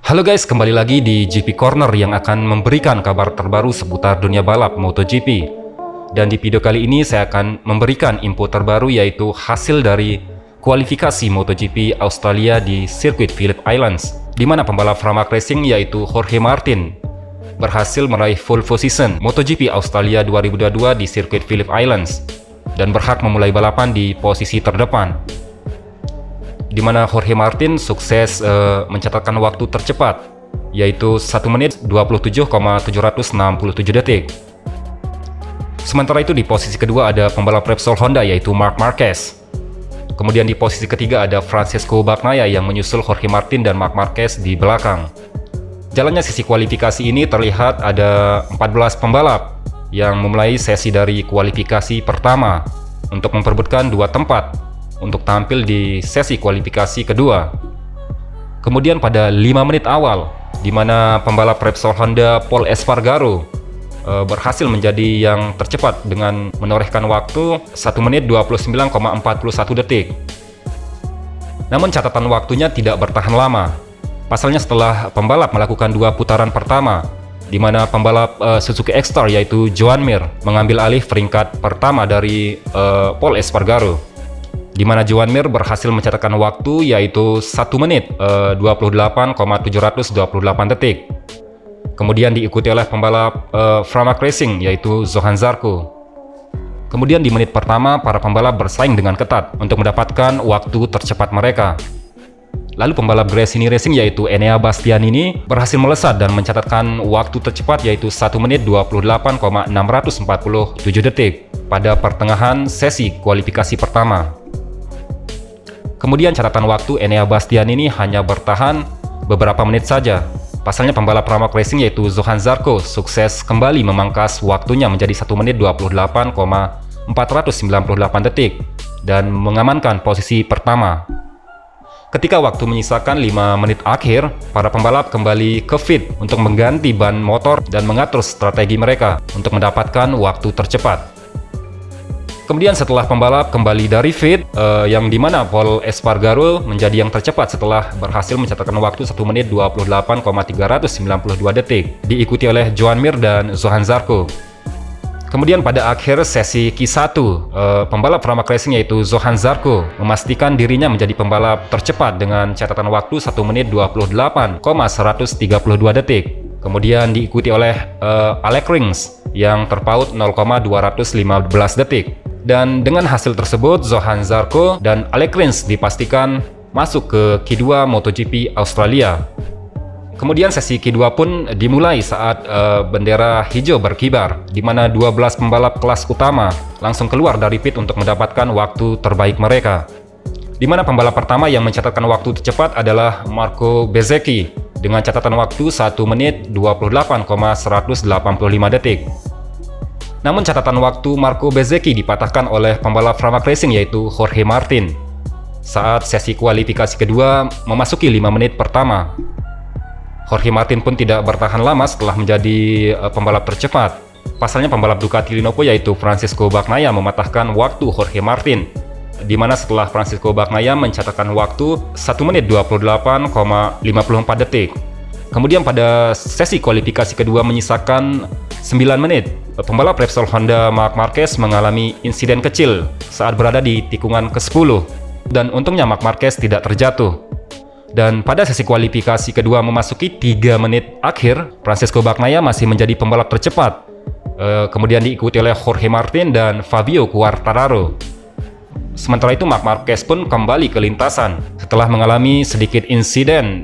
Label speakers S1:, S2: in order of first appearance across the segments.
S1: Halo guys, kembali lagi di GP Corner yang akan memberikan kabar terbaru seputar dunia balap MotoGP. Dan di video kali ini saya akan memberikan info terbaru, yaitu hasil dari kualifikasi MotoGP Australia di sirkuit Phillip Islands, di mana pembalap Pramac Racing yaitu Jorge Martin berhasil meraih full position MotoGP Australia 2022 di sirkuit Phillip Islands dan berhak memulai balapan di posisi terdepan, di mana Jorge Martin sukses mencatatkan waktu tercepat, yaitu 1 menit 27,767 detik. Sementara itu di posisi kedua ada pembalap Repsol Honda yaitu Marc Marquez. Kemudian di posisi ketiga ada Francesco Bagnaia yang menyusul Jorge Martin dan Marc Marquez di belakang. Jalannya sesi kualifikasi ini terlihat ada 14 pembalap yang memulai sesi dari kualifikasi pertama untuk memperebutkan 2 tempat untuk tampil di sesi kualifikasi kedua. Kemudian pada 5 menit awal, di mana pembalap Repsol Honda Pol Espargaro berhasil menjadi yang tercepat dengan menorehkan waktu 1 menit 29,41 detik. Namun catatan waktunya tidak bertahan lama. Pasalnya setelah pembalap melakukan 2 putaran pertama, di mana pembalap Suzuki X-Star yaitu Joan Mir mengambil alih peringkat pertama dari Pol Espargaro, di mana Joan Mir berhasil mencatatkan waktu yaitu 1 menit 28,728 detik. Kemudian diikuti oleh pembalap Pramac Racing yaitu Johan Zarco. Kemudian di menit pertama para pembalap bersaing dengan ketat untuk mendapatkan waktu tercepat mereka. Lalu pembalap Gresini Racing yaitu Enea Bastianini berhasil melesat dan mencatatkan waktu tercepat yaitu 1 menit 28,647 detik pada pertengahan sesi kualifikasi pertama. Kemudian catatan waktu Enea Bastianini hanya bertahan beberapa menit saja. Pasalnya pembalap Pramac Racing yaitu Johan Zarco sukses kembali memangkas waktunya menjadi 1 menit 28,498 detik dan mengamankan posisi pertama. Ketika waktu menyisakan 5 menit akhir, para pembalap kembali ke pit untuk mengganti ban motor dan mengatur strategi mereka untuk mendapatkan waktu tercepat. Kemudian setelah pembalap kembali dari pit, yang dimana Pol Espargaro menjadi yang tercepat setelah berhasil mencatatkan waktu 1 menit 28,392 detik, diikuti oleh Joan Mir dan Johan Zarco. Kemudian pada akhir sesi Q1, pembalap Pramac Racing yaitu Johan Zarco memastikan dirinya menjadi pembalap tercepat dengan catatan waktu 1 menit 28,132 detik. Kemudian diikuti oleh Alex Rins yang terpaut 0,215 detik. Dan dengan hasil tersebut, Johan Zarco dan Alex Rins dipastikan masuk ke Q2 MotoGP Australia. Kemudian sesi Q2 pun dimulai saat bendera hijau berkibar, di mana 12 pembalap kelas utama langsung keluar dari pit untuk mendapatkan waktu terbaik mereka. Di mana pembalap pertama yang mencatatkan waktu tercepat adalah Marco Bezzecchi dengan catatan waktu 1 menit 28,185 detik. Namun catatan waktu Marco Bezzecchi dipatahkan oleh pembalap Pramac Racing yaitu Jorge Martin saat sesi kualifikasi kedua memasuki 5 menit pertama. Jorge Martin pun tidak bertahan lama setelah menjadi pembalap tercepat. Pasalnya pembalap Ducati Lenovo yaitu Francesco Bagnaia mematahkan waktu Jorge Martin, di mana setelah Francesco Bagnaia mencatatkan waktu 1 menit 28,54 detik. Kemudian pada sesi kualifikasi kedua menyisakan 9 menit, pembalap Repsol Honda Marc Marquez mengalami insiden kecil saat berada di tikungan ke-10, dan untungnya Marc Marquez tidak terjatuh. Dan pada sesi kualifikasi kedua memasuki 3 menit akhir, Francesco Bagnaia masih menjadi pembalap tercepat, kemudian diikuti oleh Jorge Martin dan Fabio Quartararo. Sementara itu Marc Marquez pun kembali ke lintasan setelah mengalami sedikit insiden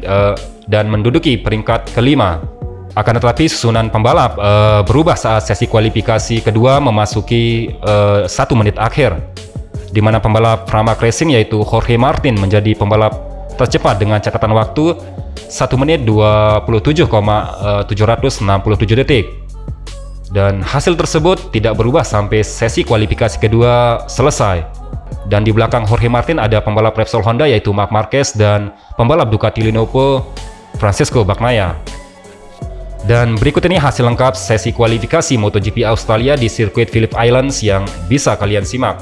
S1: dan menduduki peringkat kelima. Akan tetapi susunan pembalap berubah saat sesi kualifikasi kedua memasuki 1 menit akhir, di mana pembalap Pramac Racing yaitu Jorge Martin menjadi pembalap tercepat dengan catatan waktu 1 menit 27,767 detik. Dan hasil tersebut tidak berubah sampai sesi kualifikasi kedua selesai. Dan di belakang Jorge Martin ada pembalap Repsol Honda yaitu Marc Marquez dan pembalap Ducati Lenovo Francesco Bagnaia. Dan berikut ini hasil lengkap sesi kualifikasi MotoGP Australia di sirkuit Phillip Islands yang bisa kalian simak.